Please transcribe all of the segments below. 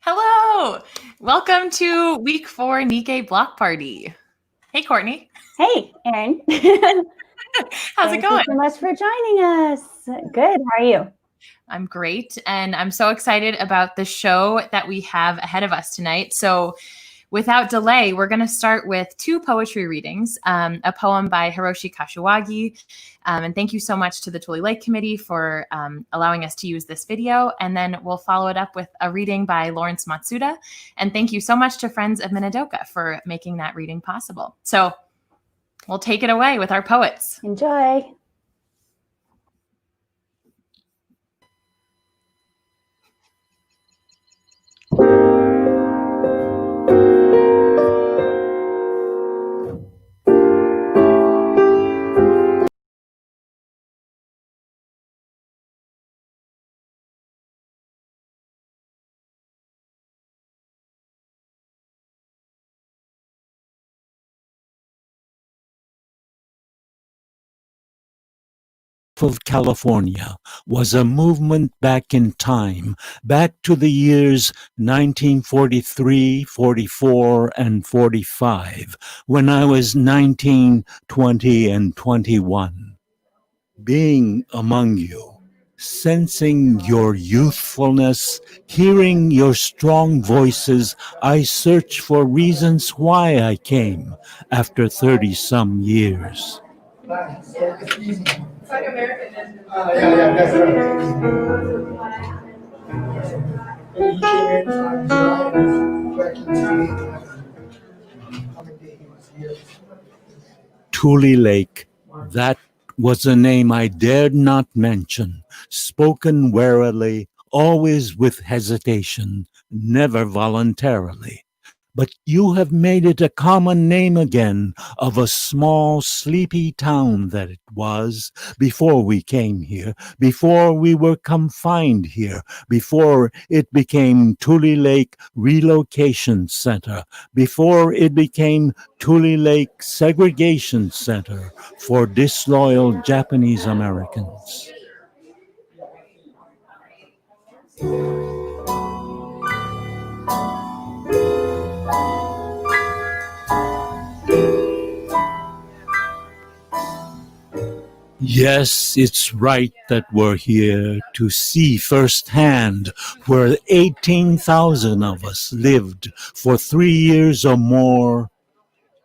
Hello! Welcome to week 4 Nikkei Block Party. Hey, Courtney. Hey, Erin. How's it going? Thank you so much for joining us. Good. How are you? I'm great, and I'm so excited about the show that we have ahead of us tonight. So without delay, we're going to start with 2 poetry readings, a poem by Hiroshi Kashiwagi, and thank you so much to the Tule Lake Committee for allowing us to use this video, and then we'll follow it up with a reading by Larry Matsuda, and thank you so much to Friends of Minidoka for making that reading possible. So we'll take it away with our poets. Enjoy. Of California was a movement back in time, back to the years 1943, 44, and 45, when I was 19, 20, and 21. Being among you, sensing your youthfulness, hearing your strong voices, I search for reasons why I came after 30-some years. Tule Lake, that was a name I dared not mention, spoken warily, always with hesitation, never voluntarily. But you have made it a common name again of a small, sleepy town that it was before we came here, before we were confined here, before it became Tule Lake Relocation Center, before it became Tule Lake Segregation Center for disloyal Japanese Americans. Yes, it's right that we're here to see firsthand where 18,000 of us lived for 3 years or more,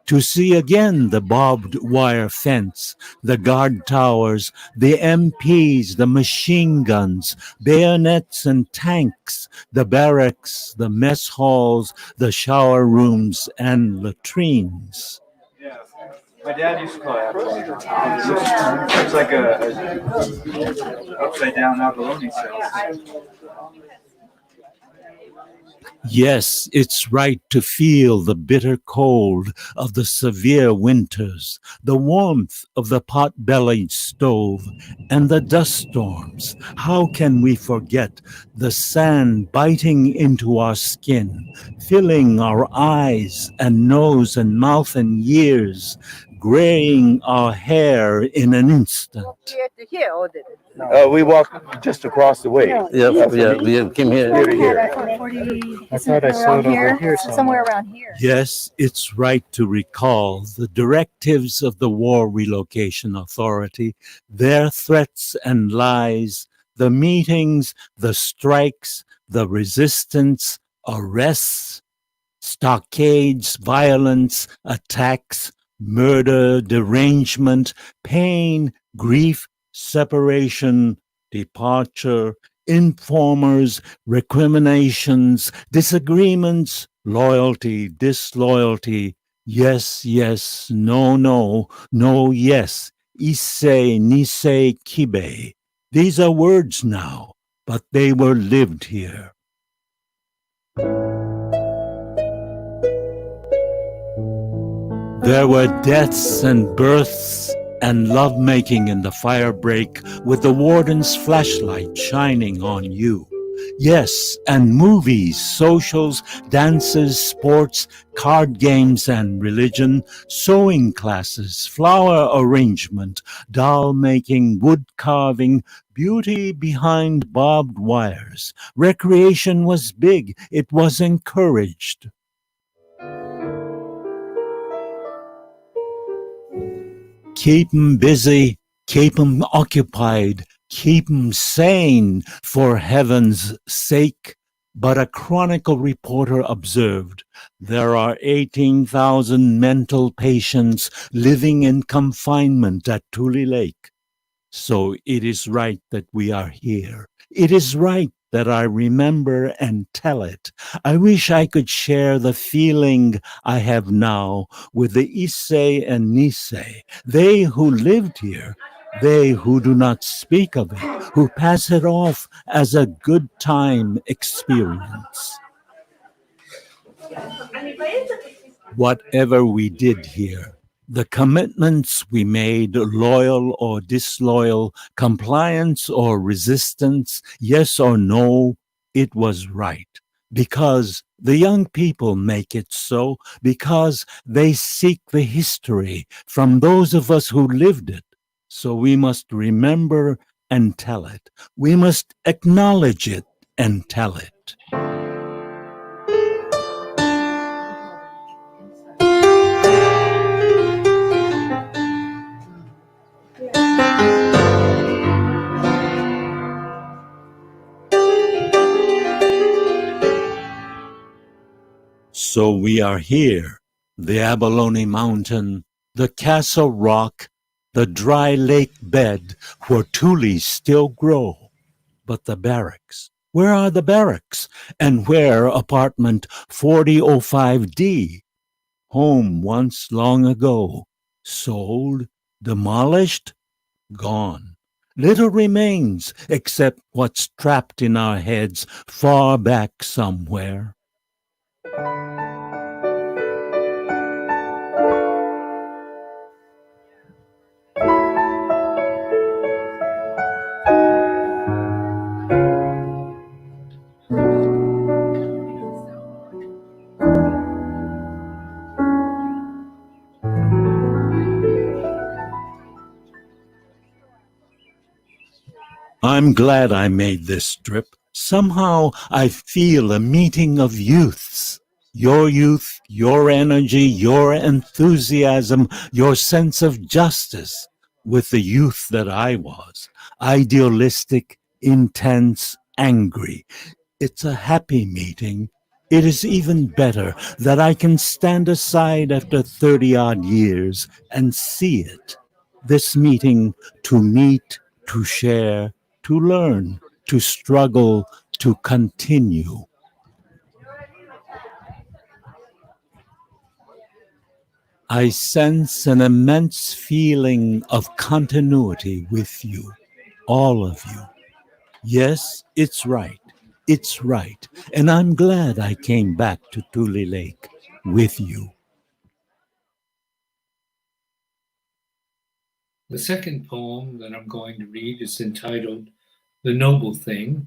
to see again the barbed wire fence, the guard towers, the MPs, the machine guns, bayonets and tanks, the barracks, the mess halls, the shower rooms and latrines. My dad used to call it apple. It's like a upside down abalone cells. Yes, it's right to feel the bitter cold of the severe winters, the warmth of the pot-bellied stove, and the dust storms. How can we forget the sand biting into our skin, filling our eyes and nose and mouth and ears, graying our hair in an instant? We walked just across the way. Yeah, we came here. I thought I saw it over here somewhere around here. Yes, it's right to recall the directives of the War Relocation Authority, their threats and lies, the meetings, the strikes, the resistance, arrests, stockades, violence, attacks, murder, derangement, pain, grief, separation, departure, informers, recriminations, disagreements, loyalty, disloyalty, yes, yes, no, no, no, yes, issei, nisei, kibe, These are words now, but they were lived here. There were deaths and births and lovemaking in the firebreak with the warden's flashlight shining on you. Yes, and movies, socials, dances, sports, card games and religion, sewing classes, flower arrangement, doll making, wood carving, beauty behind barbed wires. Recreation was big. It was encouraged. Keep 'em busy, keep 'em occupied, keep 'em sane for heaven's sake. But a Chronicle reporter observed, there are 18,000 mental patients living in confinement at Tule Lake. So it is right that we are here. It is right that I remember and tell it. I wish I could share the feeling I have now with the Issei and Nisei, they who lived here, they who do not speak of it, who pass it off as a good time experience. Whatever we did here, the commitments we made, loyal or disloyal, compliance or resistance, yes or no, it was right. Because the young people make it so, because they seek the history from those of us who lived it. So we must remember and tell it. We must acknowledge it and tell it. So we are here, the Abalone Mountain, the Castle Rock, the dry lake bed where tules still grow. But the barracks, where are the barracks? And where apartment 4005D? Home once long ago, sold, demolished, gone. Little remains except what's trapped in our heads far back somewhere. I'm glad I made this trip. Somehow I feel a meeting of youths. Your youth, your energy, your enthusiasm, your sense of justice with the youth that I was. Idealistic, intense, angry. It's a happy meeting. It is even better that I can stand aside after 30-odd years and see it. This meeting to meet, to share, to learn, to struggle, to continue. I sense an immense feeling of continuity with you, all of you. Yes, it's right. It's right. And I'm glad I came back to Tule Lake with you. The second poem that I'm going to read is entitled The Noble Thing,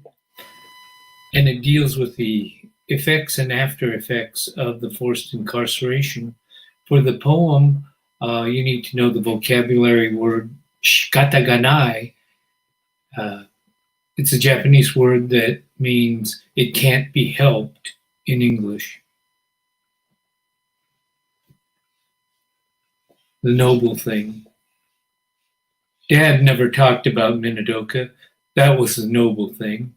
and it deals with the effects and after effects of the forced incarceration. For the poem, you need to know the vocabulary word shikataganai. It's a Japanese word that means it can't be helped in English. The Noble Thing. Dad never talked about Minidoka. That was the noble thing.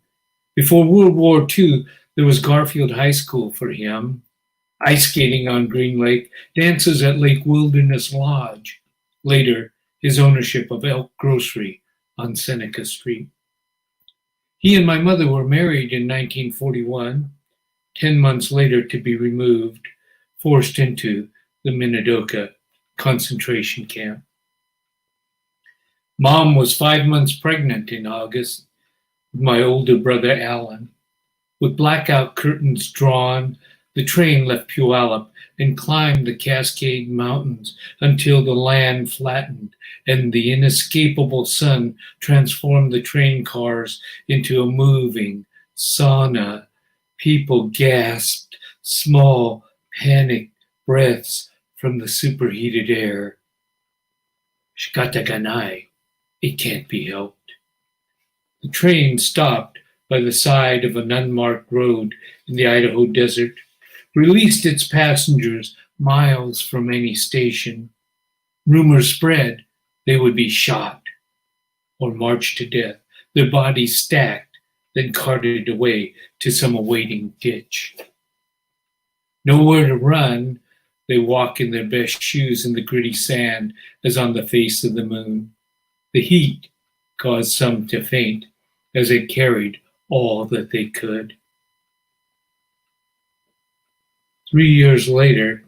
Before World War II, there was Garfield High School for him, ice skating on Green Lake, dances at Lake Wilderness Lodge. Later, his ownership of Elk Grocery on Seneca Street. He and my mother were married in 1941, 10 months later to be removed, forced into the Minidoka concentration camp. Mom was 5 months pregnant in August with my older brother Alan. With blackout curtains drawn, the train left Puyallup and climbed the Cascade Mountains until the land flattened and the inescapable sun transformed the train cars into a moving sauna. People gasped small, panicked breaths from the superheated air. Shikataganai, it can't be helped. The train stopped by the side of an unmarked road in the Idaho desert, released its passengers miles from any station. Rumors spread they would be shot or marched to death, their bodies stacked, then carted away to some awaiting ditch. Nowhere to run, they walk in their best shoes in the gritty sand as on the face of the moon. The heat caused some to faint as they carried all that they could. 3 years later,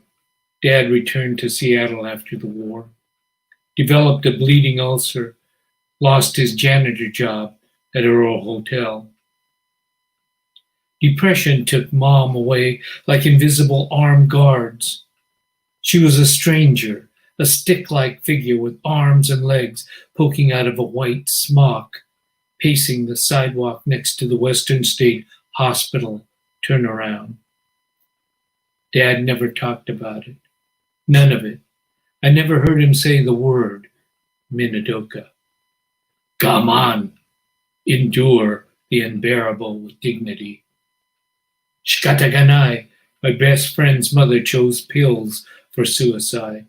Dad returned to Seattle after the war, developed a bleeding ulcer, lost his janitor job at a rural hotel. Depression took Mom away like invisible armed guards. She was a stranger, a stick-like figure with arms and legs poking out of a white smock, pacing the sidewalk next to the Western State Hospital turnaround. Dad never talked about it. None of it. I never heard him say the word Minidoka. Gaman, endure the unbearable with dignity. Shikataganai, my best friend's mother chose pills for suicide.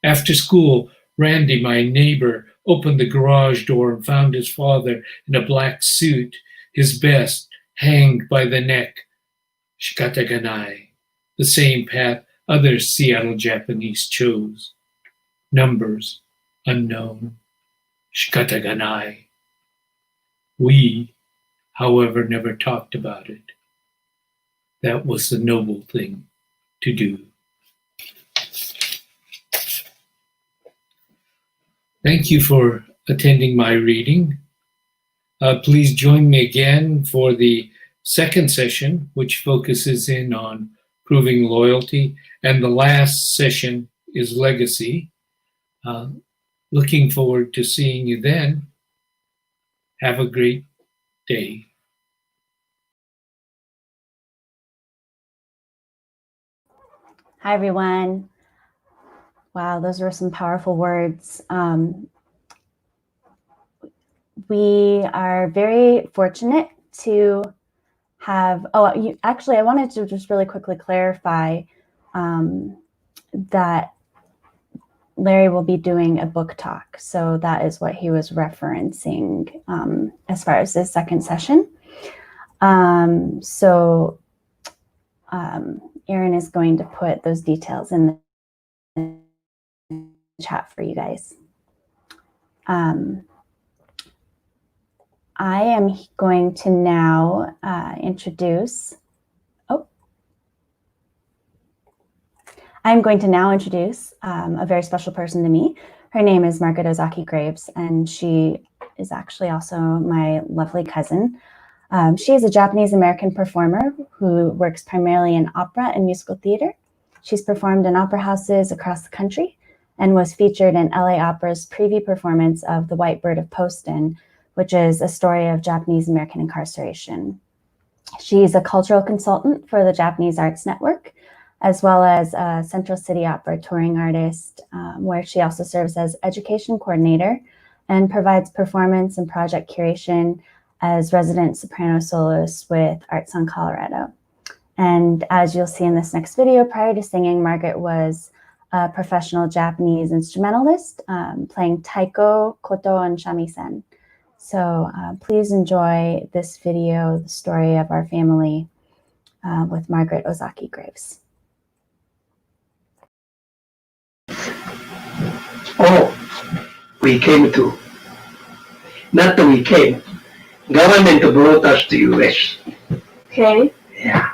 After school, Randy, my neighbor, opened the garage door and found his father in a black suit, his best hanged by the neck. Shikataganai, the same path other Seattle Japanese chose. Numbers unknown. Shikataganai. We, however, never talked about it. That was the noble thing to do. Thank you for attending my reading. Please join me again for the second session, which focuses in on proving loyalty, and the last session is legacy. Looking forward to seeing you then. Have a great day. Hi, everyone. Wow, those were some powerful words. We are very fortunate to have, actually, I wanted to just really quickly clarify that Larry will be doing a book talk. So that is what he was referencing as far as this second session. Erin is going to put those details in the chat for you guys. I am going to now introduce a very special person to me. Her name is Margaret Ozaki-Graves, and she is actually also my lovely cousin. She is a Japanese American performer who works primarily in opera and musical theater. She's performed in opera houses across the country and was featured in LA Opera's preview performance of The White Bird of Poston, which is a story of Japanese American incarceration. She's a cultural consultant for the Japanese Arts Network, as well as a Central City Opera touring artist, where she also serves as education coordinator and provides performance and project curation as resident soprano soloist with Art Song Colorado. And as you'll see in this next video, prior to singing, Margaret was a professional Japanese instrumentalist, playing taiko, koto, and shamisen. So please enjoy this video, the story of our family with Margaret Ozaki-Graves. Oh, we came to. Not that we came. Government brought us to US. Okay. Yeah.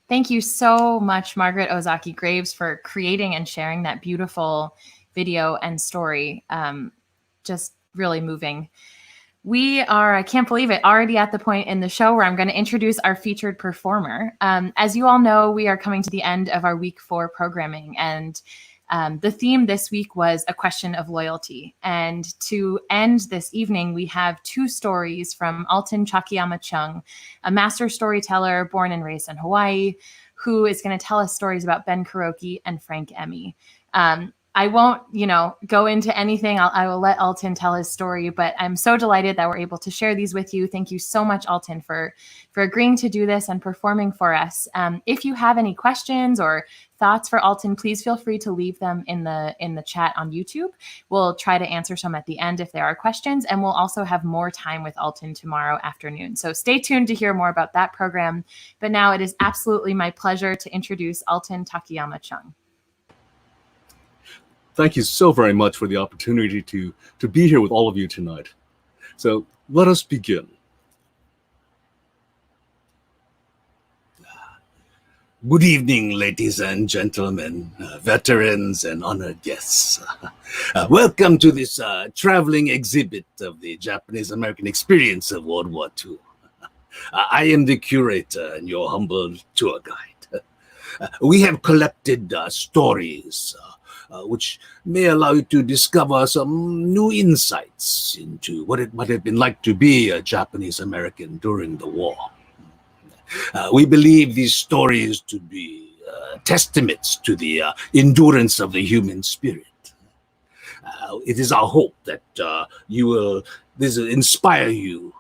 Thank you so much, Margaret Ozaki-Graves, for creating and sharing that beautiful video and story. Just really moving. We are, I can't believe it, already at the point in the show where I'm going to introduce our featured performer. As you all know, we are coming to the end of our week 4 programming, and the theme this week was a question of loyalty. And to end this evening, we have 2 stories from Alton Chung, a master storyteller born and raised in Hawaii, who is going to tell us stories about Ben Kuroki and Frank Emmy. I won't, go into anything. I will let Alton tell his story, but I'm so delighted that we're able to share these with you. Thank you so much, Alton, for agreeing to do this and performing for us. If you have any questions or thoughts for Alton, please feel free to leave them in the chat on YouTube. We'll try to answer some at the end if there are questions, and we'll also have more time with Alton tomorrow afternoon. So stay tuned to hear more about that program. But now it is absolutely my pleasure to introduce Alton Chung. Thank you so very much for the opportunity to be here with all of you tonight. So let us begin. Good evening, ladies and gentlemen, veterans and honored guests. Welcome to this traveling exhibit of the Japanese American experience of World War II. I am the curator and your humble tour guide. We have collected stories which may allow you to discover some new insights into what it might have been like to be a Japanese American during the war. We believe these stories to be testaments to the endurance of the human spirit. It is our hope that this will inspire you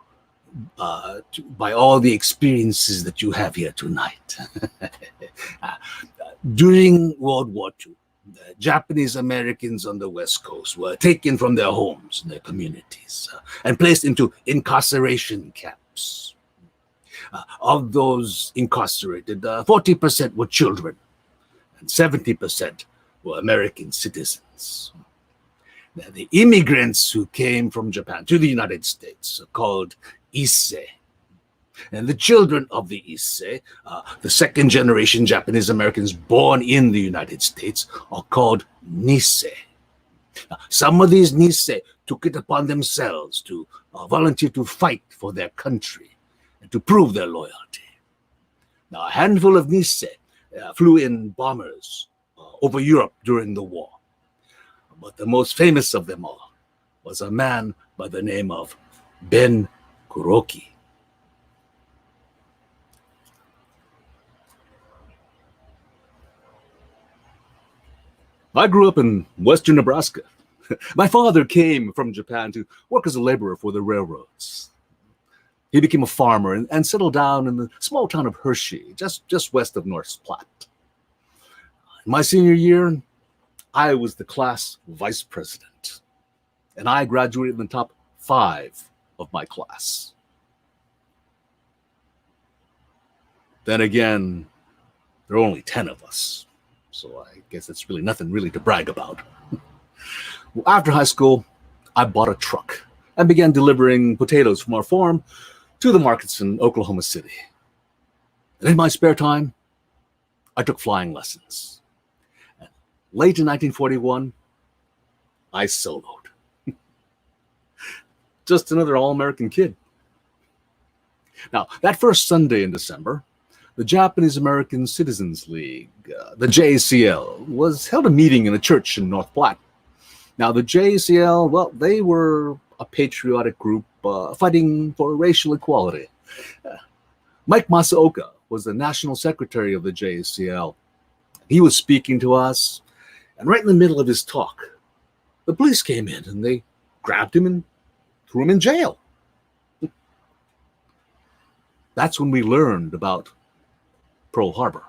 by all the experiences that you have here tonight. During World War II, the Japanese Americans on the West Coast were taken from their homes and their communities and placed into incarceration camps. Of those incarcerated, 40% were children and 70% were American citizens. Now, the immigrants who came from Japan to the United States are called Issei. And the children of the Issei, the second generation Japanese Americans born in the United States, are called Nisei. Some of these Nisei took it upon themselves to volunteer to fight for their country and to prove their loyalty. Now, a handful of Nisei flew in bombers over Europe during the war. But the most famous of them all was a man by the name of Ben Kuroki. I grew up in western Nebraska, My father came from Japan to work as a laborer for the railroads. He became a farmer and settled down in the small town of Hershey, just west of North Platte. In my senior year, I was the class vice president, and I graduated in the top 5 of my class. Then again, there are only 10 of us, so I guess it's really nothing really to brag about. Well, after high school, I bought a truck and began delivering potatoes from our farm to the markets in Oklahoma City. And in my spare time, I took flying lessons. And late in 1941, I soloed. Just another all-American kid. Now, that first Sunday in December, the Japanese American Citizens League, the JACL, was held a meeting in a church in North Platte. Now, the JACL, well, they were a patriotic group fighting for racial equality. Mike Masaoka was the national secretary of the JACL. He was speaking to us, and right in the middle of his talk, the police came in and they grabbed him and threw him in jail. That's when we learned about Pearl Harbor.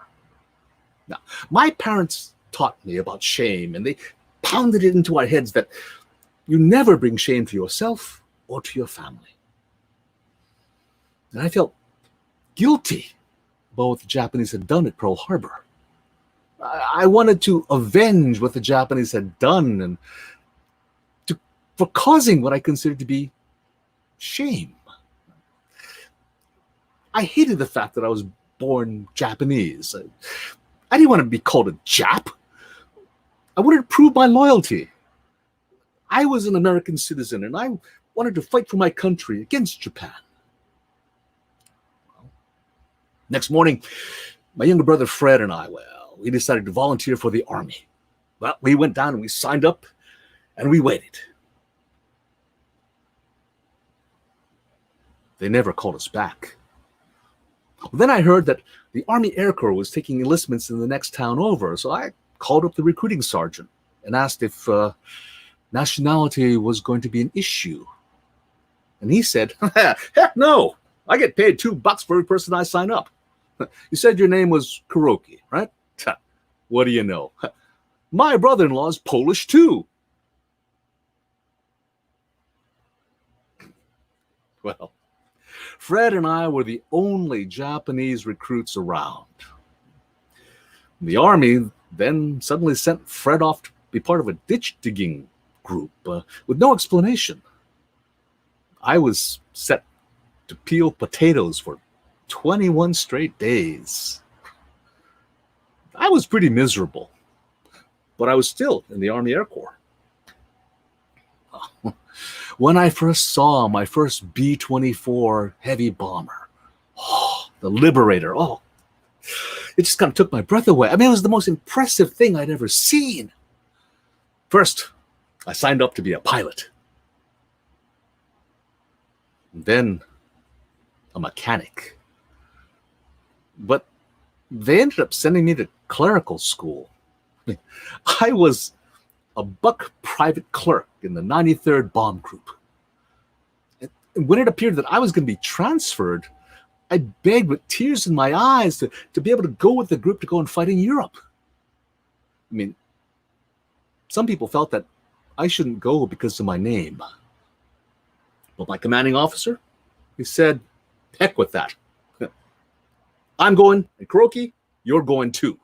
Now, my parents taught me about shame, and they pounded it into our heads that you never bring shame to yourself or to your family. And I felt guilty about what the Japanese had done at Pearl Harbor. I wanted to avenge what the Japanese had done and for causing what I considered to be shame. I hated the fact that I was born Japanese. I didn't want to be called a Jap. I wanted to prove my loyalty. I was an American citizen, and I wanted to fight for my country against Japan. Next morning, my younger brother Fred and I, we decided to volunteer for the Army. Well, we went down and we signed up, and we waited. They never called us back. Then I heard that the Army Air Corps was taking enlistments in the next town over, so I called up the recruiting sergeant and asked if nationality was going to be an issue. And he said, heck no, I get paid $2 for every person I sign up. You said your name was Kuroki, right? What do you know? My brother-in-law is Polish too. Well, Fred and I were the only Japanese recruits around. The Army then suddenly sent Fred off to be part of a ditch digging group with no explanation. I was set to peel potatoes for 21 straight days. I was pretty miserable, but I was still in the Army Air Corps. When I first saw my first B-24 heavy bomber, the Liberator, it just kind of took my breath away. I mean, it was the most impressive thing I'd ever seen. First, I signed up to be a pilot. And then, a mechanic. But they ended up sending me to clerical school. I was a buck private clerk in the 93rd Bomb Group. And when it appeared that I was going to be transferred, I begged with tears in my eyes to be able to go with the group to go and fight in Europe. I mean, some people felt that I shouldn't go because of my name. But my commanding officer, he said, heck with that. I'm going, and Kuroki, you're going too.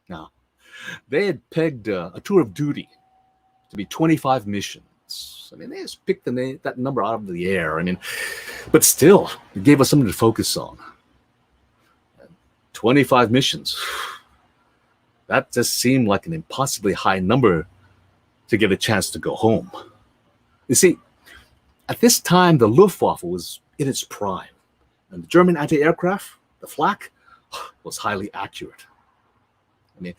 Now, they had pegged a tour of duty to be 25 missions. I mean, they just picked that number out of the air. I mean, but still, it gave us something to focus on. 25 missions. That just seemed like an impossibly high number to get a chance to go home. You see, at this time, the Luftwaffe was in its prime, and the German anti-aircraft, the Flak, was highly accurate. I mean,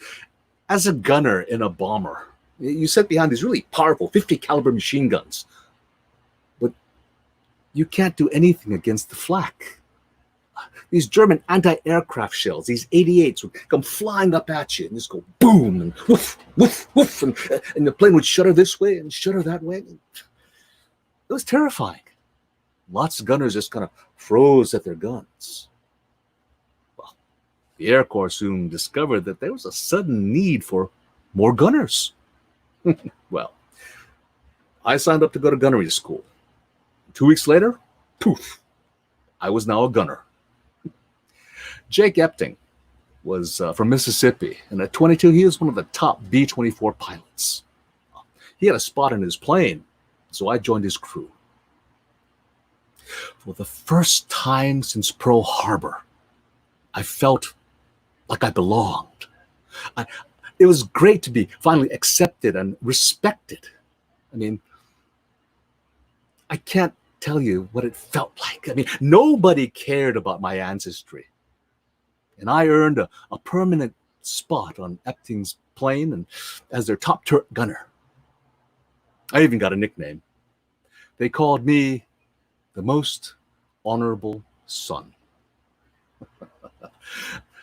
as a gunner in a bomber, you sit behind these really powerful 50 caliber machine guns, but you can't do anything against the Flak. these German anti-aircraft shells, these 88s, would come flying up at you and just go boom and woof, woof, woof, and the plane would shudder this way and shudder that way. It was terrifying. Lots of gunners just kind of froze at their guns. Well, the Air Corps soon discovered that there was a sudden need for more gunners. Well, I signed up to go to gunnery school. 2 weeks later, poof, I was now a gunner. Jake Epting was from Mississippi, and at 22, he was one of the top B-24 pilots. He had a spot in his plane, so I joined his crew. For the first time since Pearl Harbor, I felt like I belonged. It was great to be finally accepted and respected. I mean, I can't tell you what it felt like. I mean, nobody cared about my ancestry. And I earned a permanent spot on Epting's plane and as their top turret gunner. I even got a nickname. They called me the most honorable son.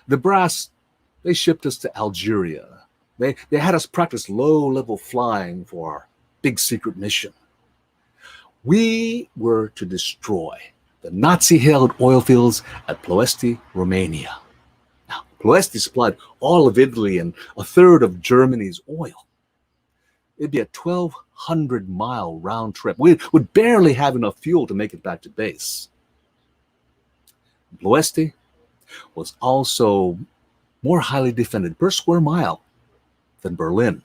The brass, they shipped us to Algeria. They had us practice low-level flying for our big secret mission. We were to destroy the Nazi-held oil fields at Ploesti, Romania. Now, Ploesti supplied all of Italy and a third of Germany's oil. It'd be a 1,200-mile round trip. We would barely have enough fuel to make it back to base. Ploesti was also more highly defended per square mile than Berlin.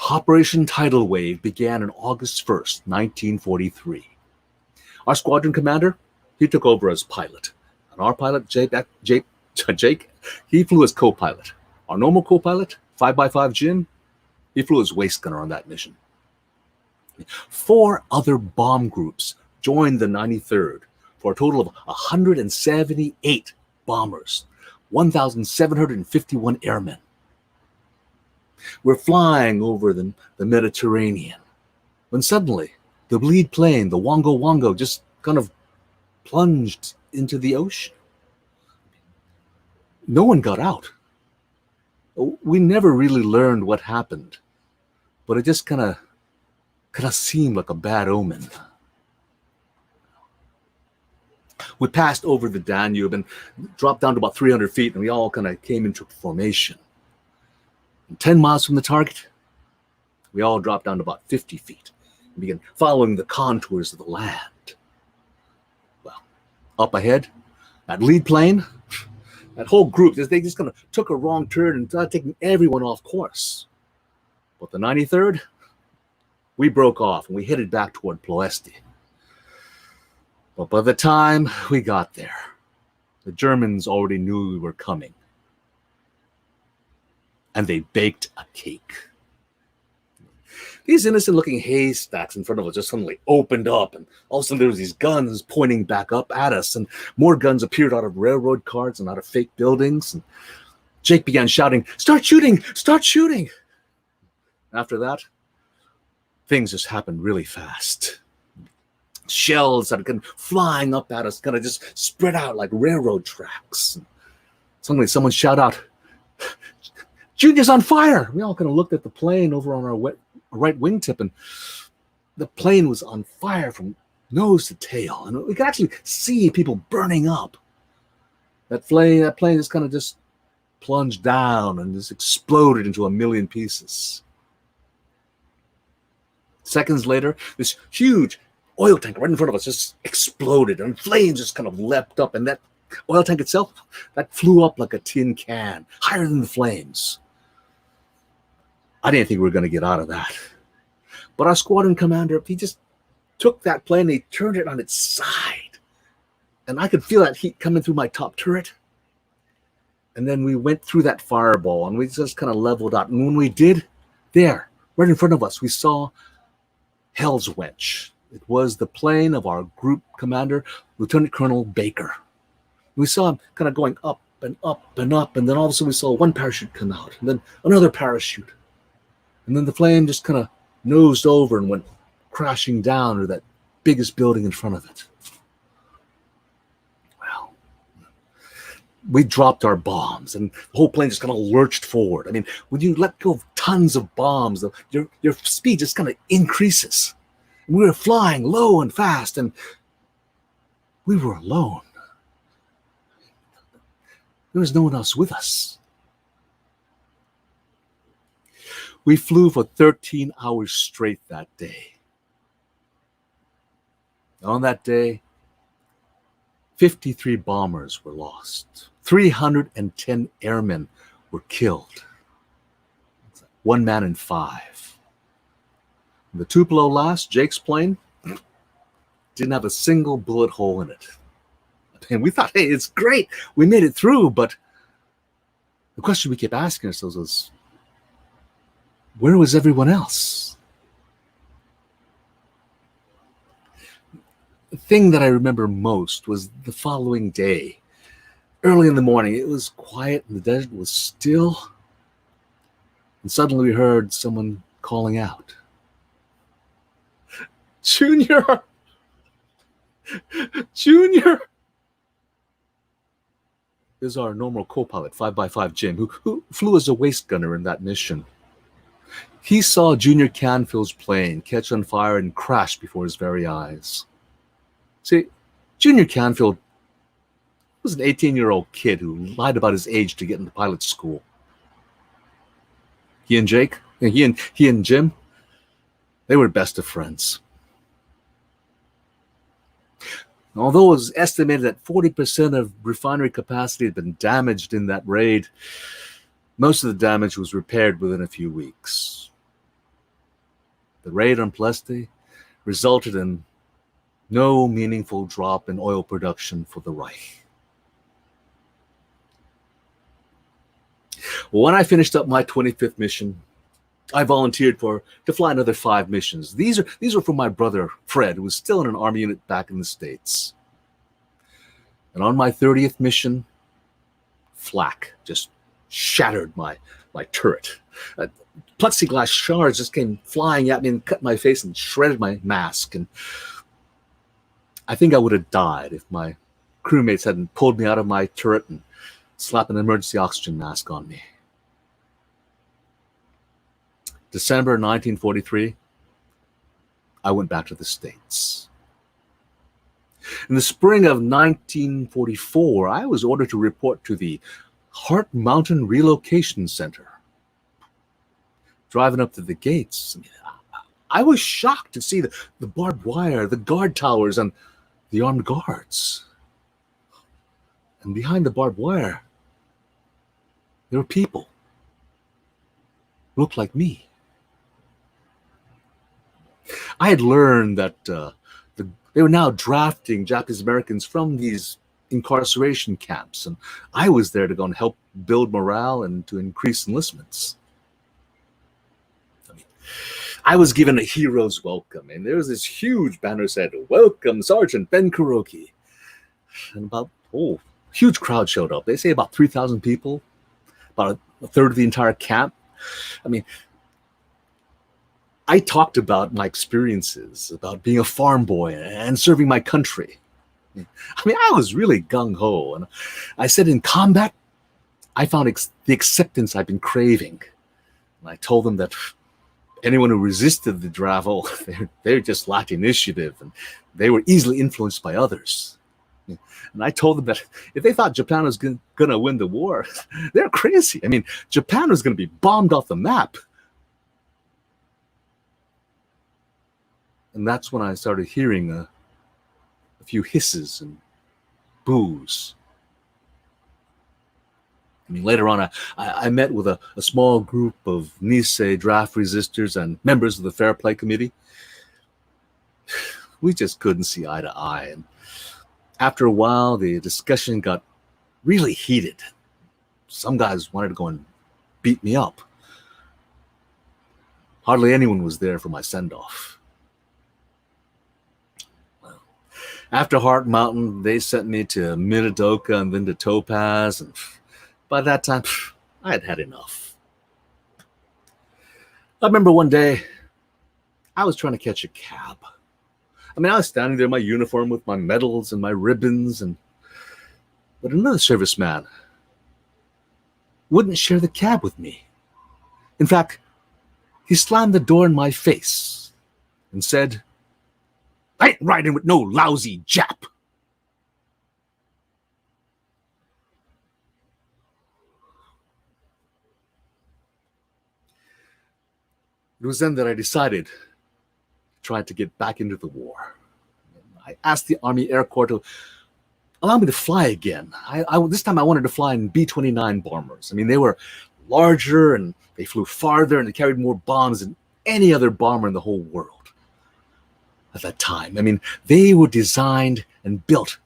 Operation Tidal Wave began on August 1st, 1943. Our squadron commander, he took over as pilot. And our pilot, Jake, he flew as co-pilot. Our normal co-pilot, 5x5 Jim, he flew as waist gunner on that mission. 4 other bomb groups joined the 93rd for a total of 178 bombers, 1,751 airmen. We're flying over the Mediterranean when suddenly the lead plane, the Wongo Wongo, just kind of plunged into the ocean. No one got out. We never really learned what happened, but it just kind of seemed like a bad omen. We passed over the Danube and dropped down to about 300 feet, and we all kind of came into formation. 10 miles from the target, we all dropped down to about 50 feet and began following the contours of the land. Well, up ahead, that lead plane, that whole group, they just kind of took a wrong turn and started taking everyone off course. But the 93rd, we broke off and we headed back toward Ploesti. But by the time we got there, the Germans already knew we were coming. And they baked a cake. These innocent-looking haystacks in front of us just suddenly opened up, and all of a sudden there was these guns pointing back up at us, and more guns appeared out of railroad cars and out of fake buildings. And Jake began shouting, "Start shooting! Start shooting!" After that, things just happened really fast. Shells started kind of flying up at us, kind of just spread out like railroad tracks. And suddenly someone shouted out, "Junior's on fire!" We all kind of looked at the plane over on our right wingtip, and the plane was on fire from nose to tail. And we could actually see people burning up. That plane just kind of just plunged down and just exploded into a million pieces. Seconds later, this huge oil tank right in front of us just exploded, and flames just kind of leapt up, and that oil tank itself, that flew up like a tin can, higher than the flames. I didn't think we were going to get out of that. But our squadron commander, he just took that plane and he turned it on its side. And I could feel that heat coming through my top turret. And then we went through that fireball and we just kind of leveled out. And when we did, there, right in front of us, we saw Hell's Wench. It was the plane of our group commander, Lieutenant Colonel Baker. We saw him kind of going up and up and up. And then all of a sudden we saw one parachute come out and then another parachute. And then the plane just kind of nosed over and went crashing down to that biggest building in front of it. we dropped our bombs and the whole plane just kind of lurched forward. I mean, when you let go of tons of bombs, your speed just kind of increases. And we were flying low and fast, and we were alone. There was no one else with us. We flew for 13 hours straight that day. On that day, 53 bombers were lost. 310 airmen were killed. 1 man in 5. The Tupelo last, Jake's plane, didn't have a single bullet hole in it. And we thought, hey, it's great. We made it through. But the question we kept asking ourselves was, where was everyone else? The thing that I remember most was the following day. Early in the morning, it was quiet and the desert was still. And suddenly we heard someone calling out. Junior! Junior! This is our normal co-pilot, 5x5 Jim, who flew as a waist gunner in that mission. He saw Junior Canfield's plane catch on fire and crash before his very eyes. See, Junior Canfield was an 18-year-old kid who lied about his age to get into pilot school. He and Jake, he and Jim, they were best of friends. Although it was estimated that 40% of refinery capacity had been damaged in that raid, most of the damage was repaired within a few weeks. The raid on Pleste resulted in no meaningful drop in oil production for the Reich. When I finished up my 25th mission, I volunteered to fly another 5 missions. These are for my brother Fred, who was still in an army unit back in the States. And on my 30th mission, flak just shattered my turret. Plexiglass shards just came flying at me and cut my face and shredded my mask. And I think I would have died if my crewmates hadn't pulled me out of my turret and slapped an emergency oxygen mask on me. December 1943, I went back to the States. In the spring of 1944, I was ordered to report to the Heart Mountain Relocation Center. Driving up to the gates, I was shocked to see the barbed wire, the guard towers, and the armed guards. And behind the barbed wire, there were people who looked like me. I had learned that they were now drafting Japanese Americans from these incarceration camps, and I was there to go and help build morale and to increase enlistments. I was given a hero's welcome, and there was this huge banner said, "Welcome, Sergeant Ben Kuroki." And huge crowd showed up. They say about 3,000 people, about a third of the entire camp. I talked about my experiences, about being a farm boy and serving my country. I was really gung-ho. And I said in combat, I found the acceptance I've been craving. And I told them that anyone who resisted the draft, they just lacked initiative and they were easily influenced by others. And I told them that if they thought Japan was going to win the war, they're crazy. Japan was going to be bombed off the map. And that's when I started hearing a few hisses and boos. Later on, I met with a small group of Nisei draft resistors and members of the Fair Play Committee. We just couldn't see eye to eye. And after a while, the discussion got really heated. Some guys wanted to go and beat me up. Hardly anyone was there for my send-off. After Heart Mountain, they sent me to Minidoka and then to Topaz, and by that time, I had had enough. I remember one day, I was trying to catch a cab. I was standing there in my uniform with my medals and my ribbons, but another serviceman wouldn't share the cab with me. In fact, he slammed the door in my face and said, "I ain't riding with no lousy Jap." It was then that I decided to try to get back into the war. I asked the Army Air Corps to allow me to fly again. This time I wanted to fly in B-29 bombers. I mean, they were larger and they flew farther and they carried more bombs than any other bomber in the whole world at that time. I mean, they were designed and built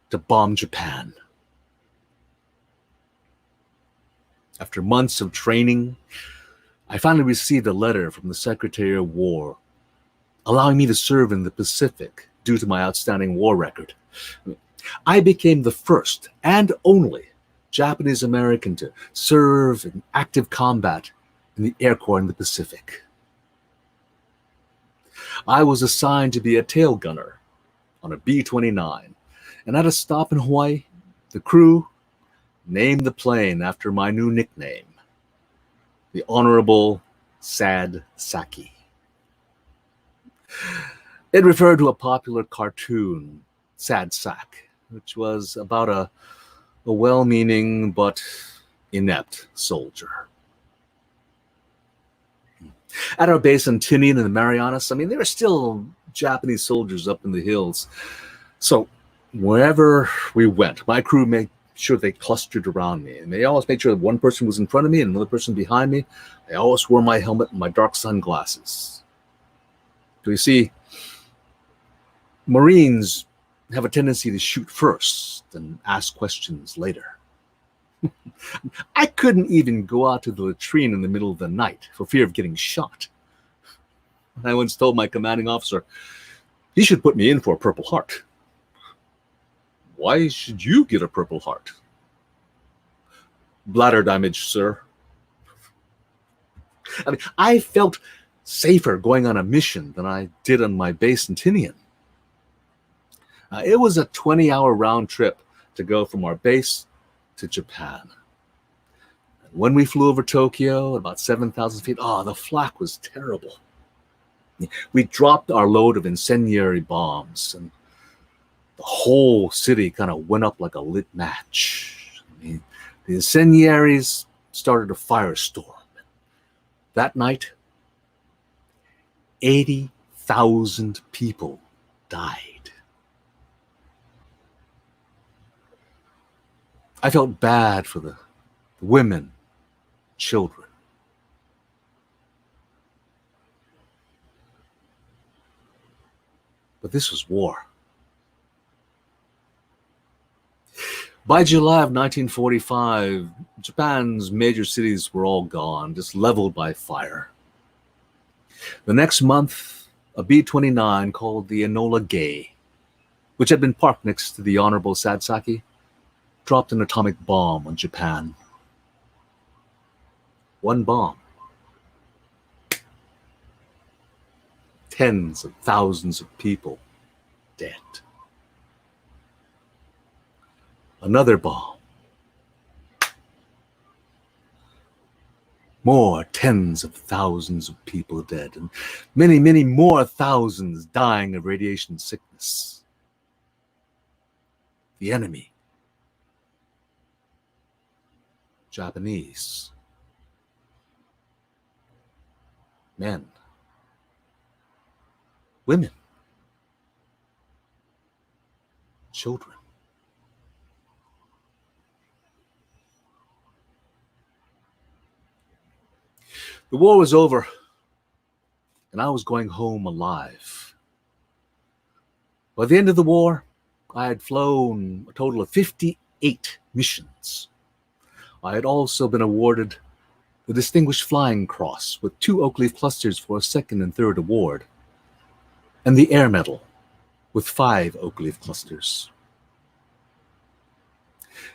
to bomb Japan. After months of training, I finally received a letter from the Secretary of War allowing me to serve in the Pacific due to my outstanding war record. I became the first and only Japanese American to serve in active combat in the Air Corps in the Pacific. I was assigned to be a tail gunner on a B-29, and at a stop in Hawaii, the crew named the plane after my new nickname, the Honorable Sad Saki. It referred to a popular cartoon, Sad Sack, which was about a well-meaning but inept soldier. At our base in Tinian in the Marianas, I mean, there were still Japanese soldiers up in the hills. So wherever we went, my crew made sure they clustered around me. And they always made sure that one person was in front of me and another person behind me. I always wore my helmet and my dark sunglasses. So you see, Marines have a tendency to shoot first and ask questions later. I couldn't even go out to the latrine in the middle of the night for fear of getting shot. I once told my commanding officer, he should put me in for a Purple Heart. Why should you get a Purple Heart? Bladder damage, sir. I mean, I felt safer going on a mission than I did on my base in Tinian. It was a 20-hour round trip to go from our base to Japan. And when we flew over Tokyo at about 7,000 feet, the flak was terrible. We dropped our load of incendiary bombs, and the whole city kind of went up like a lit match. I mean, the incendiaries started a firestorm. That night, 80,000 people died. I felt bad for the women, children. But this was war. By July of 1945, Japan's major cities were all gone, just leveled by fire. The next month, a B-29 called the Enola Gay, which had been parked next to the Honorable Sadsaki, dropped an atomic bomb on Japan. One bomb. Tens of thousands of people dead. Another bomb. More tens of thousands of people dead, and many, many more thousands dying of radiation sickness. The enemy. Japanese. Men. Women. Children. The war was over, and I was going home alive. By the end of the war, I had flown a total of 58 missions. I had also been awarded the Distinguished Flying Cross with 2 oak leaf clusters for a second and third award, and the Air Medal with 5 oak leaf clusters.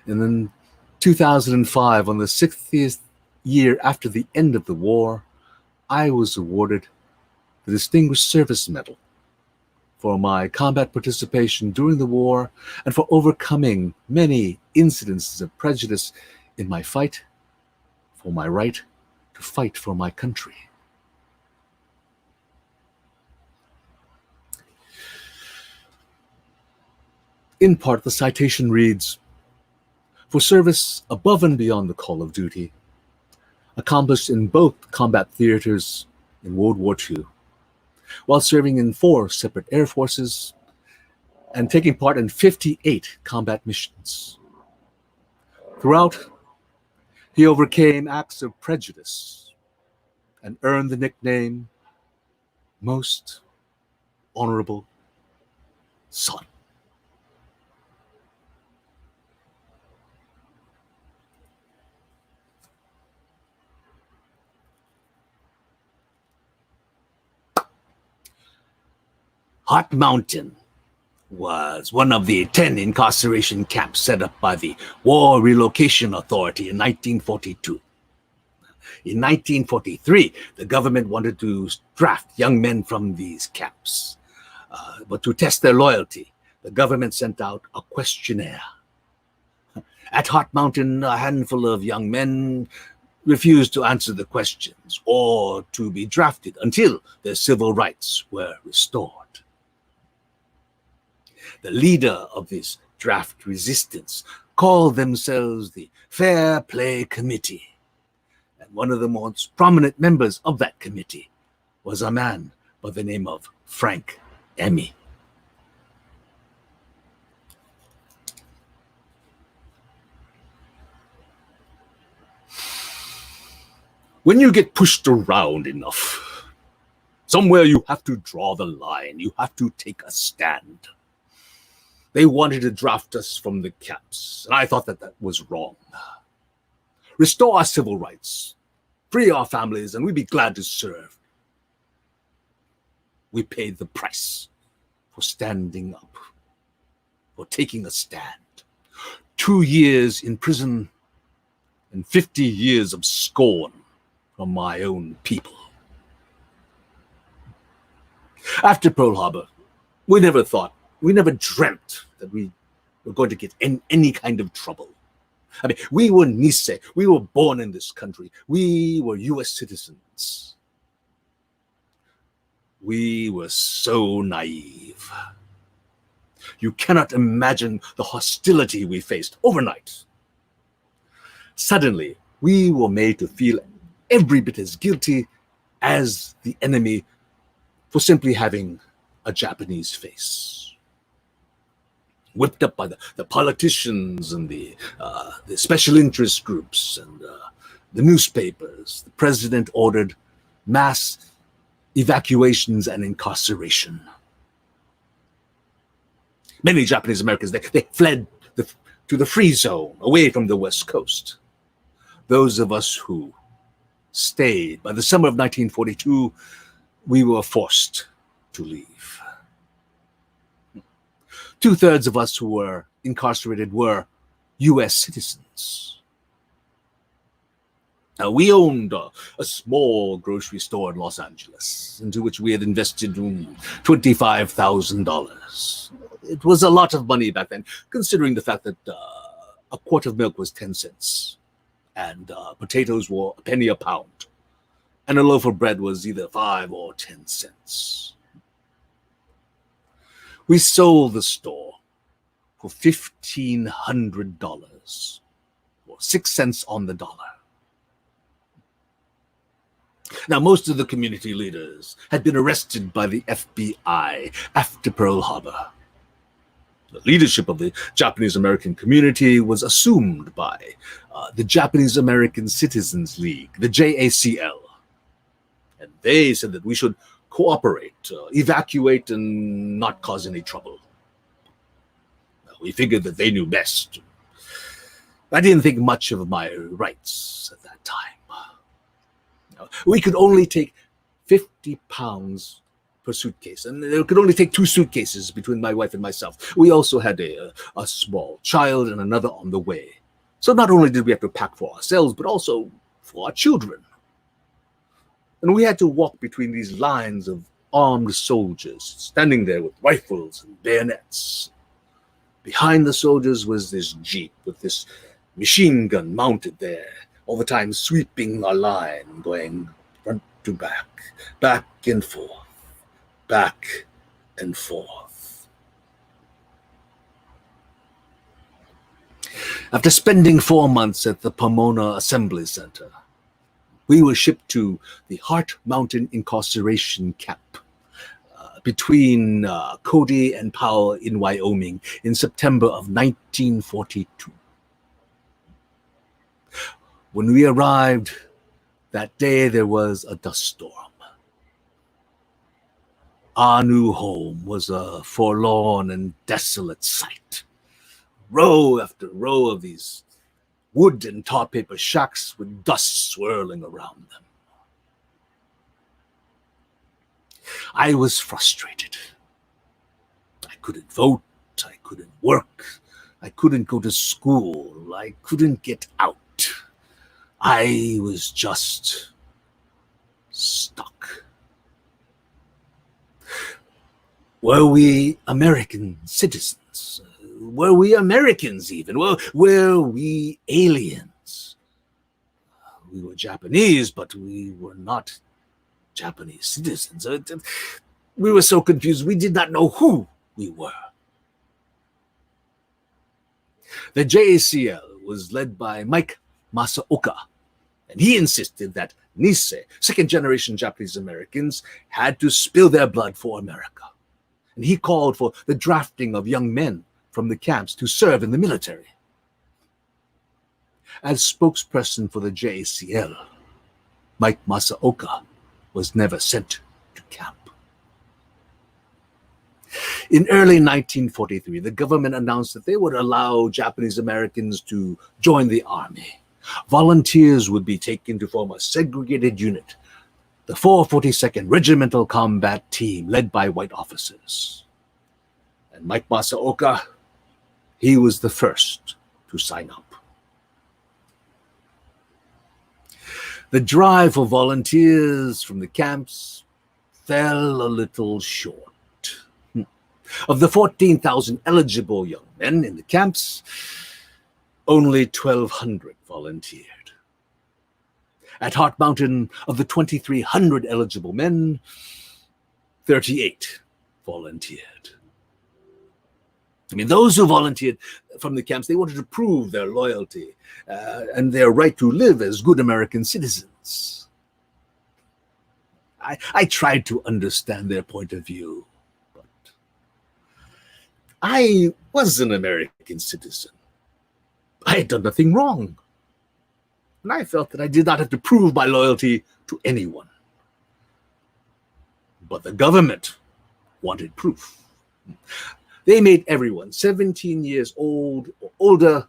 And in 2005, on the 60th year after the end of the war, I was awarded the Distinguished Service Medal for my combat participation during the war and for overcoming many incidences of prejudice in my fight for my right to fight for my country. In part, the citation reads, "For service above and beyond the call of duty, accomplished in both combat theaters in World War II, while serving in 4 separate air forces and taking part in 58 combat missions. Throughout, he overcame acts of prejudice and earned the nickname Most Honorable Son." Hot Mountain was one of the 10 incarceration camps set up by the War Relocation Authority in 1942. In 1943, the government wanted to draft young men from these camps. But to test their loyalty, the government sent out a questionnaire. At Hot Mountain, a handful of young men refused to answer the questions or to be drafted until their civil rights were restored. The leader of this draft resistance called themselves the Fair Play Committee. And one of the most prominent members of that committee was a man by the name of Frank Emmy. When you get pushed around enough, somewhere you have to draw the line. You have to take a stand. They wanted to draft us from the camps, and I thought that was wrong. Restore our civil rights, free our families, and we'd be glad to serve. We paid the price for standing up, for taking a stand. 2 years in prison and 50 years of scorn from my own people. After Pearl Harbor, we never dreamt that we were going to get in any kind of trouble. I mean, we were Nisei. We were born in this country. We were U.S. citizens. We were so naive. You cannot imagine the hostility we faced overnight. Suddenly, we were made to feel every bit as guilty as the enemy for simply having a Japanese face. Whipped up by the politicians and the special interest groups and the newspapers, the president ordered mass evacuations and incarceration. Many Japanese Americans, they fled to the free zone, away from the West Coast. Those of us who stayed, by the summer of 1942, we were forced to leave. 2/3 of us who were incarcerated were U.S. citizens. Now, we owned a small grocery store in Los Angeles, into which we had invested $25,000. It was a lot of money back then, considering the fact that a quart of milk was 10 cents, and potatoes were a penny a pound, and a loaf of bread was either 5 or 10 cents. We sold the store for $1,500, or 6 cents on the dollar. Now, most of the community leaders had been arrested by the FBI after Pearl Harbor. The leadership of the Japanese American community was assumed by the Japanese American Citizens League, the JACL. And they said that we should cooperate, evacuate, and not cause any trouble. We figured that they knew best. I didn't think much of my rights at that time. We could only take 50 pounds per suitcase, and they could only take 2 suitcases between my wife and myself. We also had a small child and another on the way. So not only did we have to pack for ourselves, but also for our children. And we had to walk between these lines of armed soldiers, standing there with rifles and bayonets. Behind the soldiers was this jeep with this machine gun mounted there all the time sweeping our line, going front to back and forth, back and forth. After spending 4 months at the Pomona Assembly Center, we were shipped to the Heart Mountain Incarceration Camp between Cody and Powell in Wyoming in September of 1942. When we arrived that day, there was a dust storm. Our new home was a forlorn and desolate sight. Row after row of these wood and tar paper shacks with dust swirling around them. I was frustrated. I couldn't vote, I couldn't work, I couldn't go to school, I couldn't get out. I was just stuck. Were we American citizens? Were we Americans even? Were we aliens? We were Japanese, but we were not Japanese citizens. We were so confused, we did not know who we were. The JACL was led by Mike Masaoka, and he insisted that Nisei, second-generation Japanese Americans, had to spill their blood for America. And he called for the drafting of young men from the camps to serve in the military. As spokesperson for the JACL, Mike Masaoka was never sent to camp. In early 1943, the government announced that they would allow Japanese Americans to join the army. Volunteers would be taken to form a segregated unit, the 442nd Regimental Combat Team, led by white officers. And Mike Masaoka, he was the first to sign up. The drive for volunteers from the camps fell a little short. Of the 14,000 eligible young men in the camps, only 1,200 volunteered. At Heart Mountain, of the 2,300 eligible men, 38 volunteered. I mean, those who volunteered from the camps, they wanted to prove their loyalty and their right to live as good American citizens. I tried to understand their point of view, but I was an American citizen. I had done nothing wrong. And I felt that I did not have to prove my loyalty to anyone. But the government wanted proof. They made everyone 17 years old or older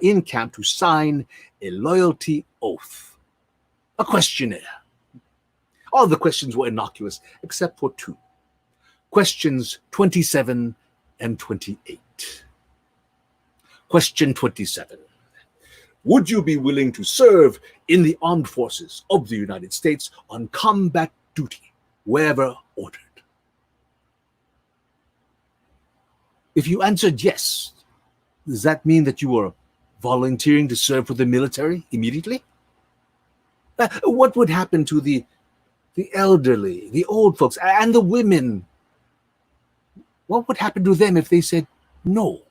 in camp to sign a loyalty oath, a questionnaire. All the questions were innocuous except for two. Questions 27 and 28. Question 27. Would you be willing to serve in the armed forces of the United States on combat duty, wherever ordered? If you answered yes, does that mean that you were volunteering to serve for the military immediately? What would happen to the elderly, the old folks, and the women? What would happen to them if they said no?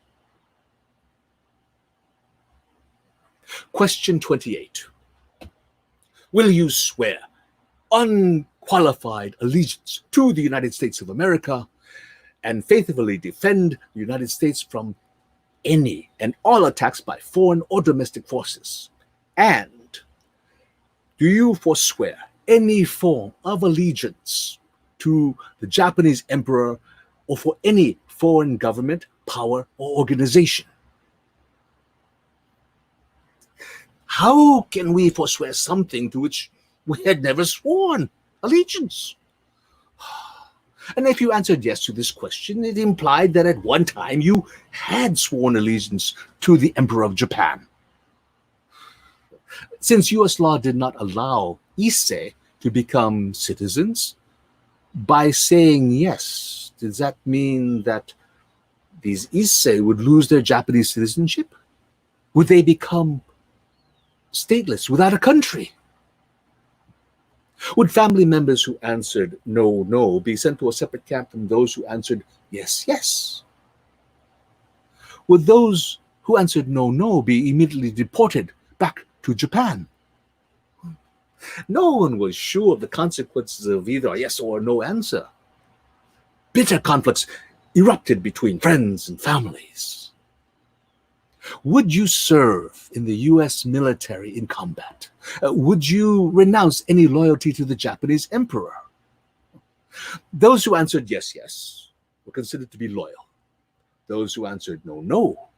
Question 28. Will you swear unqualified allegiance to the United States of America and faithfully defend the United States from any and all attacks by foreign or domestic forces? And do you forswear any form of allegiance to the Japanese emperor or for any foreign government, power, or organization? How can we forswear something to which we had never sworn allegiance? And if you answered yes to this question, it implied that at one time you had sworn allegiance to the Emperor of Japan. Since US law did not allow Issei to become citizens, by saying yes, does that mean that these Issei would lose their Japanese citizenship? Would they become stateless without a country? Would family members who answered no, no be sent to a separate camp from those who answered yes, yes? Would those who answered no, no be immediately deported back to Japan? No one was sure of the consequences of either a yes or no answer. Bitter conflicts erupted between friends and families. Would you serve in the U.S. military in combat? Would you renounce any loyalty to the Japanese emperor? Those who answered yes, yes were considered to be loyal. Those who answered no, no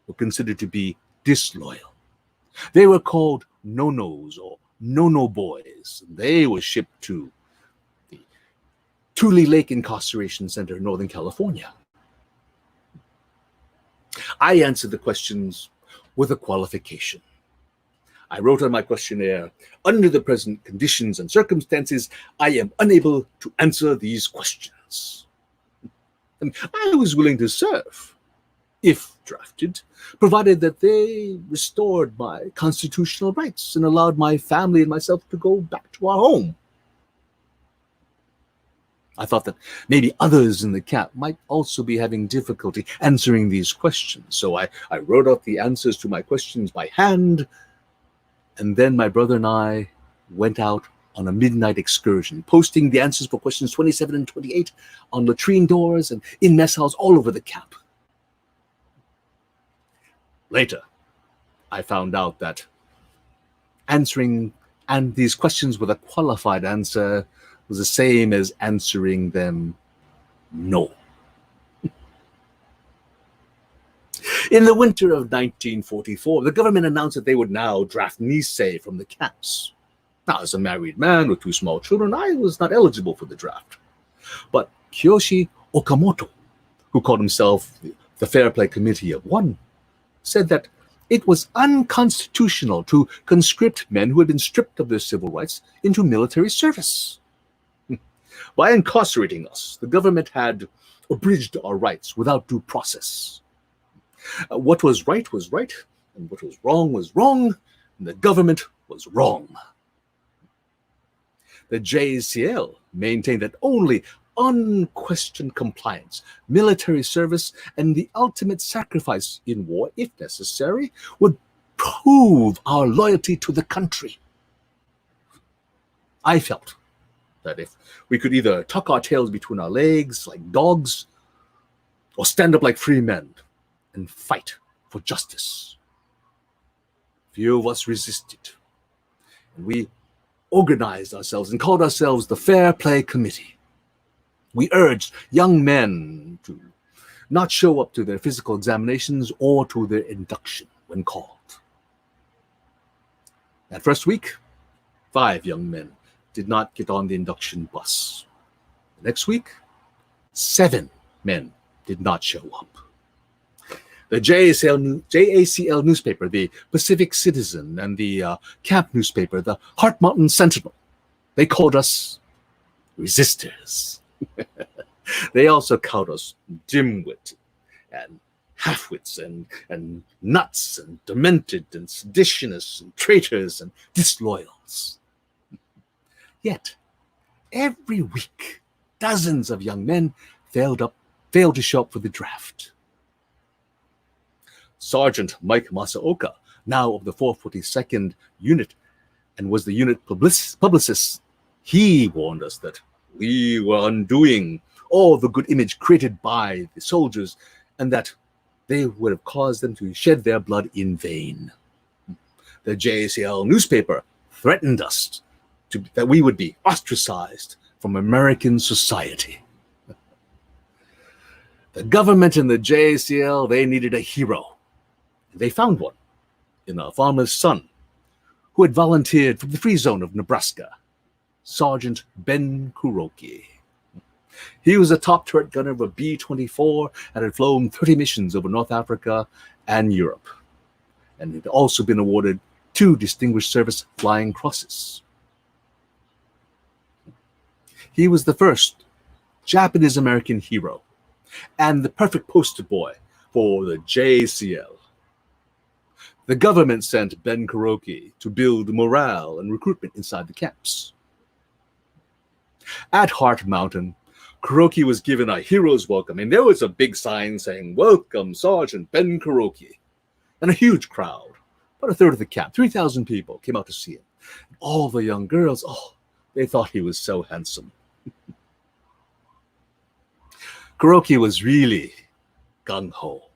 were considered to be disloyal. They were called no-nos or no-no boys. They were shipped to the Tule Lake Incarceration Center in Northern California. I answered the questions with a qualification. I wrote on my questionnaire, under the present conditions and circumstances, I am unable to answer these questions. And I was willing to serve, if drafted, provided that they restored my constitutional rights and allowed my family and myself to go back to our home. I thought that maybe others in the camp might also be having difficulty answering these questions. So I wrote out the answers to my questions by hand, and then my brother and I went out on a midnight excursion, posting the answers for questions 27 and 28 on latrine doors and in mess halls all over the camp. Later, I found out that answering these questions with a qualified answer was the same as answering them no. In the winter of 1944, the government announced that they would now draft Nisei from the camps. Now, as a married man with 2 small children, I was not eligible for the draft. But Kiyoshi Okamoto, who called himself the Fair Play Committee of One, said that it was unconstitutional to conscript men who had been stripped of their civil rights into military service. By incarcerating us, the government had abridged our rights without due process. What was right, and what was wrong, and the government was wrong. The JACL maintained that only unquestioned compliance, military service, and the ultimate sacrifice in war, if necessary, would prove our loyalty to the country. I felt that if we could either tuck our tails between our legs like dogs, or stand up like free men and fight for justice. Few of us resisted, and we organized ourselves and called ourselves the Fair Play Committee. We urged young men to not show up to their physical examinations or to their induction when called. That first week, 5 young men did not get on the induction bus. The next week, 7 men did not show up. The JACL newspaper, the Pacific Citizen, and the camp newspaper, the Heart Mountain Sentinel, they called us resistors. They also called us dimwit and halfwits and nuts and demented and seditionists and traitors and disloyals. Yet, every week, dozens of young men failed to show up for the draft. Sergeant Mike Masaoka, now of the 442nd Unit, and was the unit publicist, he warned us that we were undoing all the good image created by the soldiers, and that they would have caused them to shed their blood in vain. The JACL newspaper threatened us that we would be ostracized from American society. The government and the JACL, they needed a hero. They found one in a farmer's son who had volunteered from the Free Zone of Nebraska, Sergeant Ben Kuroki. He was a top turret gunner of a B-24 and had flown 30 missions over North Africa and Europe, and had also been awarded 2 Distinguished Service Flying Crosses. He was the first Japanese-American hero and the perfect poster boy for the JACL. The government sent Ben Kuroki to build morale and recruitment inside the camps. At Heart Mountain, Kuroki was given a hero's welcome, and there was a big sign saying, "Welcome, Sergeant Ben Kuroki." And a huge crowd, about a third of the camp, 3,000 people, came out to see him. All the young girls, they thought he was so handsome. Kuroki was really gung-ho.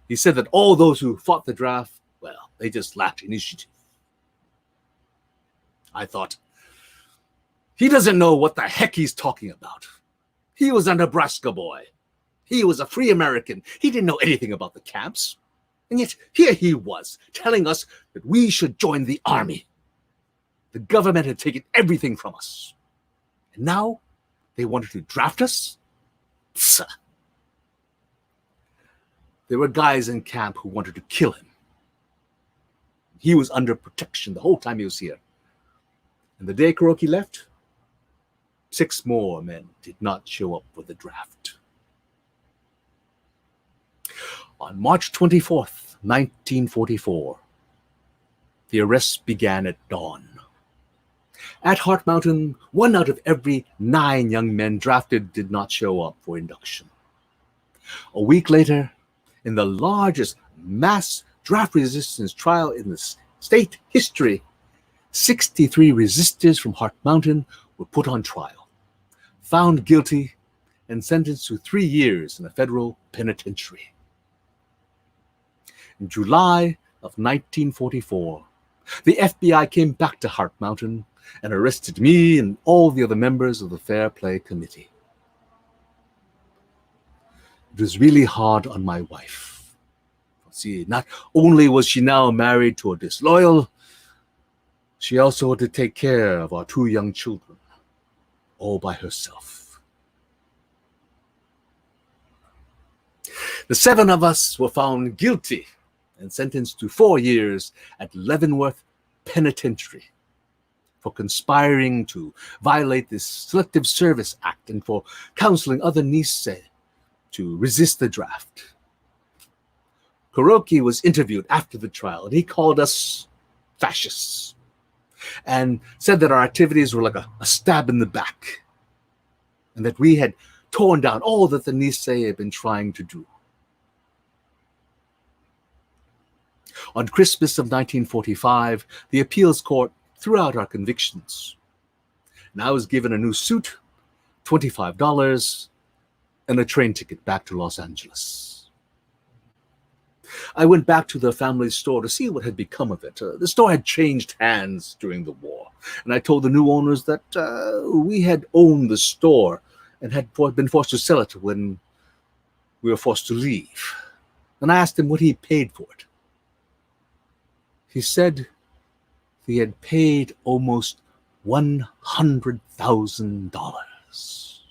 He said that all those who fought the draft, well, they just lacked initiative. I thought, he doesn't know what the heck he's talking about. He was a Nebraska boy. He was a free American. He didn't know anything about the camps. And yet here he was, telling us that we should join the army. The government had taken everything from us. And now they wanted to draft us? Psst. There were guys in camp who wanted to kill him. He was under protection the whole time he was here. And the day Kuroki left, 6 more men did not show up for the draft. On March 24th, 1944, the arrests began at dawn. At Heart Mountain, 1 out of every 9 young men drafted did not show up for induction. A week later, in the largest mass draft resistance trial in the state history, 63 resistors from Heart Mountain were put on trial, found guilty, and sentenced to 3 years in a federal penitentiary. In July of 1944, the FBI came back to Heart Mountain and arrested me and all the other members of the Fair Play Committee. It was really hard on my wife. See, not only was she now married to a disloyal, she also had to take care of our 2 young children, all by herself. The 7 of us were found guilty and sentenced to 4 years at Leavenworth Penitentiary for conspiring to violate the Selective Service Act and for counseling other Nisei to resist the draft. Kuroki was interviewed after the trial, and he called us fascists and said that our activities were like a stab in the back and that we had torn down all that the Nisei had been trying to do. On Christmas of 1945, the appeals court threw out our convictions, and I was given a new suit, $25, and a train ticket back to Los Angeles. I went back to the family store to see what had become of it. The store had changed hands during the war, and I told the new owners that we had owned the store and had been forced to sell it when we were forced to leave. And I asked him what he paid for it. He said he had paid almost $100,000.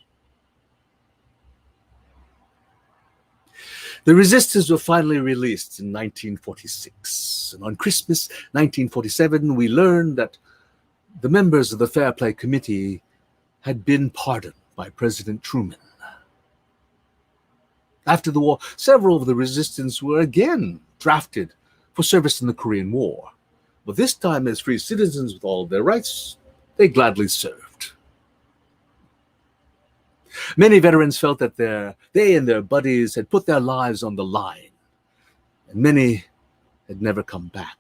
The resistors were finally released in 1946, and on Christmas 1947, we learned that the members of the Fair Play Committee had been pardoned by President Truman. After the war, several of the resistance were again drafted for service in the Korean War, but this time as free citizens with all of their rights, they gladly served. Many veterans felt that they and their buddies had put their lives on the line, and many had never come back.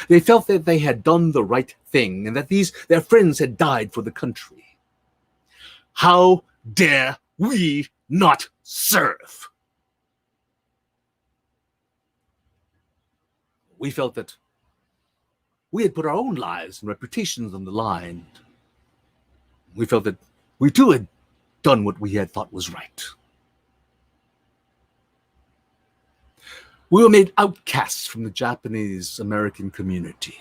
They felt that they had done the right thing and that their friends had died for the country. How dare we not serve? We felt that we had put our own lives and reputations on the line. We felt that we too had done what we had thought was right. We were made outcasts from the Japanese American community.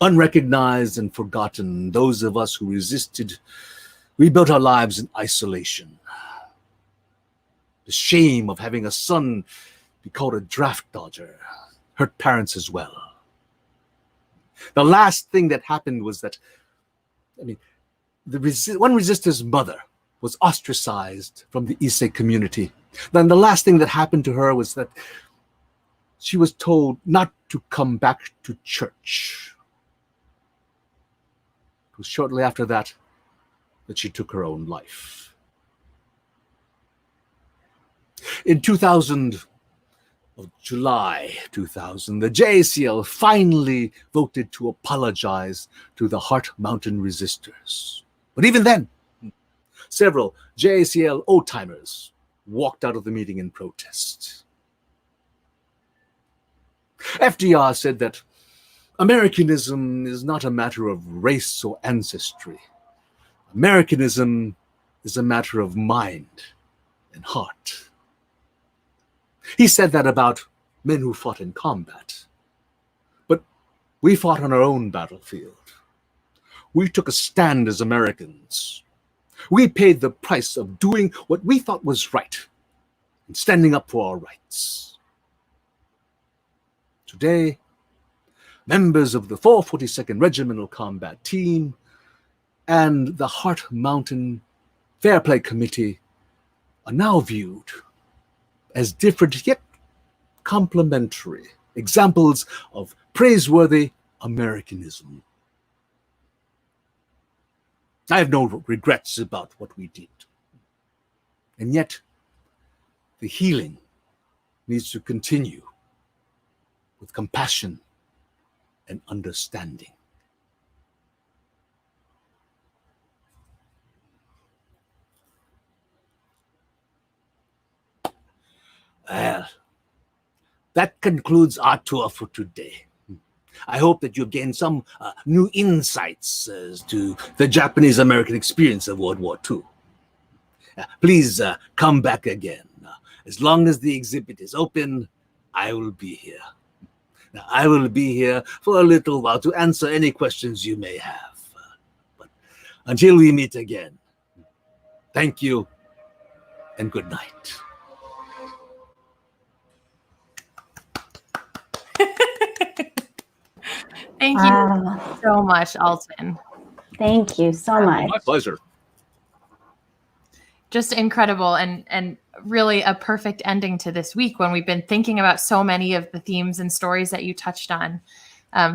Unrecognized and forgotten, those of us who resisted, we built our lives in isolation. The shame of having a son be called a draft dodger hurt parents as well. The last thing that happened was that, one resistor's mother was ostracized from the Issei community. Then the last thing that happened to her was that she was told not to come back to church. It was shortly after that she took her own life. In July 2000, the JACL finally voted to apologize to the Heart Mountain resistors. But even then, several JACL old-timers walked out of the meeting in protest. FDR said that Americanism is not a matter of race or ancestry. Americanism is a matter of mind and heart. He said that about men who fought in combat. But we fought on our own battlefield. We took a stand as Americans. We paid the price of doing what we thought was right and standing up for our rights. Today, members of the 442nd Regimental Combat Team and the Heart Mountain Fair Play Committee are now viewed as different yet complementary examples of praiseworthy Americanism. I have no regrets about what we did. And yet, the healing needs to continue with compassion and understanding. Well, that concludes our tour for today. I hope that you've gained some new insights as to the Japanese-American experience of World War II. Please come back again. As long as the exhibit is open, I will be here. Now, I will be here for a little while to answer any questions you may have. But until we meet again, thank you and good night. Thank you so much, Alton. Thank you so much. My pleasure. Just incredible and really a perfect ending to this week when we've been thinking about so many of the themes and stories that you touched on.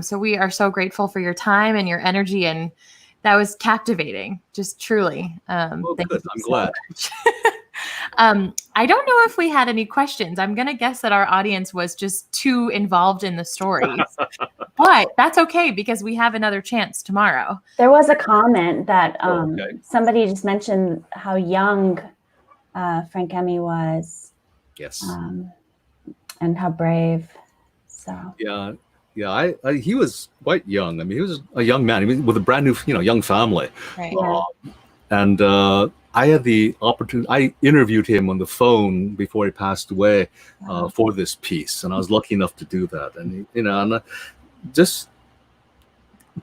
So we are so grateful for your time and your energy, and that was captivating, just truly. Well, thank good. you I'm so glad. much. I don't know if we had any questions. I'm going to guess that our audience was just too involved in the stories, but that's okay because we have another chance tomorrow. There was a comment that Okay. somebody just mentioned how young Frank Emmy was. Yes. And how brave. So Yeah. He was quite young. I mean, he was a young man. I mean, with a brand new, young family. Right. yeah. And I had the opportunity. I interviewed him on the phone before he passed away for this piece, and I was lucky enough to do that. And and just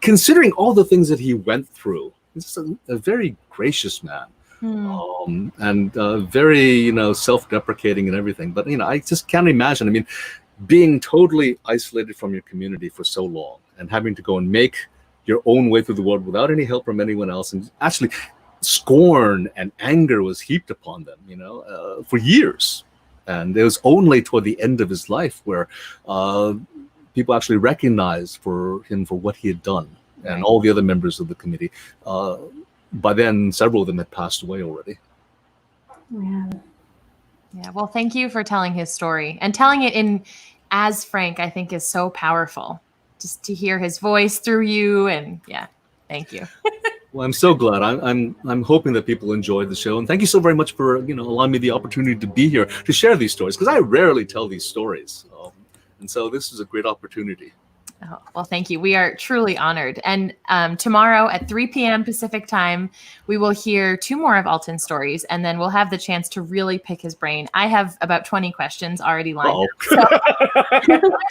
considering all the things that he went through, he's a very gracious man. And very, self-deprecating and everything. But, I just can't imagine. I mean, being totally isolated from your community for so long and having to go and make your own way through the world without any help from anyone else. And actually scorn and anger was heaped upon them, for years. And it was only toward the end of his life where people actually recognized him for what he had done. And all the other members of the committee. By then, several of them had passed away already. Yeah. Well, thank you for telling his story, and telling it as Frank, I think, is so powerful. Just to hear his voice through you, and thank you. Well, I'm so glad. I'm hoping that people enjoyed the show, and thank you so very much for allowing me the opportunity to be here to share these stories, because I rarely tell these stories, and so this is a great opportunity. Oh, well, thank you. We are truly honored. And tomorrow at 3 p.m. Pacific time, we will hear 2 more of Alton's stories, and then we'll have the chance to really pick his brain. I have about 20 questions already lined up. So,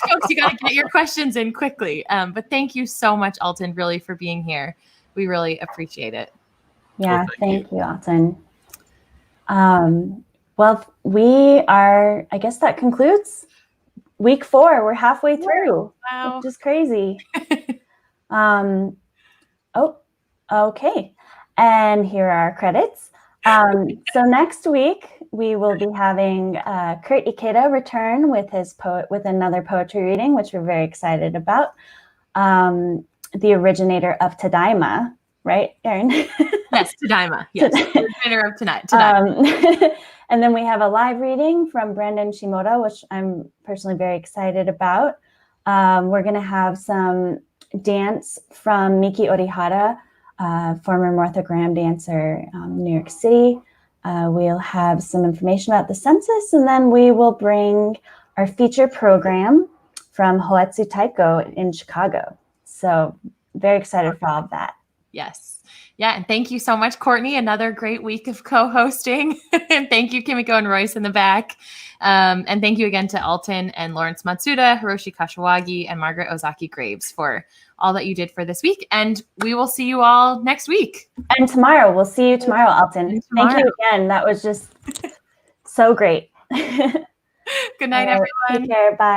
folks, you got to get your questions in quickly. But thank you so much, Alton, really, for being here. We really appreciate it. Yeah, thank you, Alton. Well, I guess that concludes week 4. We're halfway through. Wow. Which is crazy. Okay. And here are our credits. So next week, we will be having Kurt Ikeda return with another poetry reading, which we're very excited about. The originator of Tadaima, right, Erin? Yes, Tadaima. Yes, the originator of Tadaima. And then we have a live reading from Brandon Shimoda, which I'm personally very excited about. We're going to have some dance from Miki Orihara, former Martha Graham dancer, New York City. We'll have some information about the census, and then we will bring our feature program from Hoetsu Taiko in Chicago. So very excited for all of that. Yes. Yeah. And thank you so much, Courtney. Another great week of co-hosting. And thank you, Kimiko and Royce in the back. And thank you again to Alton and Lawrence Matsuda, Hiroshi Kashiwagi, and Margaret Ozaki-Graves for all that you did for this week. And we will see you all next week. And tomorrow. We'll see you tomorrow, Alton. Thank you again. That was just so great. Good night, everyone. Take care. Bye.